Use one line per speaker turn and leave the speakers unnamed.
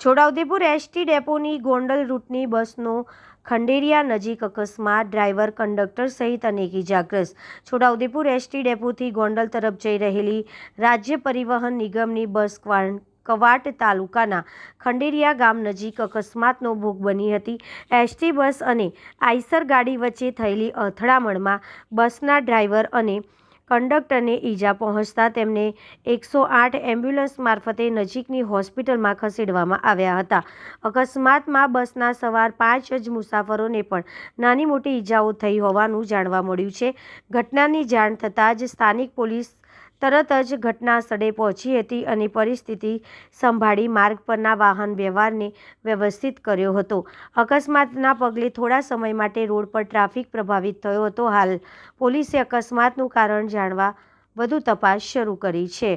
Chhota Udepur ST ડેપોની Gondal રૂટની બસનો ખંડેરિયા નજીક અકસ્માત, ડ્રાઈવર, કંડક્ટર સહિત અનેક ઇજાગ્રસ્ત। છોટાઉદેપુર એસટી ડેપોથી ગોંડલ તરફ જઈ રહેલી રાજ્ય પરિવહન નિગમની બસ કવાંટ તાલુકાના ખંડેરિયા ગામ નજીક અકસ્માતનો ભોગ બની હતી। એસટી બસ અને આઈસર ગાડી વચ્ચે થયેલી અથડામણમાં બસના ડ્રાઈવર અને કંડક્ટરને ઈજા પહોંચતા તેમને 108 એમ્બ્યુલન્સ મારફતે નજીકની હોસ્પિટલમાં ખસેડવામાં આવ્યા હતા। અકસ્માતમાં બસના સવાર 5 જ મુસાફરોને પણ નાની મોટી ઈજાઓ થઈ હોવાનું જાણવા મળ્યું છે। ઘટનાની જાણ થતાં જ સ્થાનિક પોલીસ તરત જ ઘટના સ્થળે પહોંચી હતી અને પરિસ્થિતિ સંભાળી માર્ગ પરના વાહન વ્યવહારને વ્યવસ્થિત કર્યો હતો। અકસ્માતના પગલે થોડા સમય માટે રોડ પર ટ્રાફિક પ્રભાવિત થયો હતો। હાલ પોલીસે અકસ્માતનું કારણ જાણવા વધુ તપાસ શરૂ કરી છે।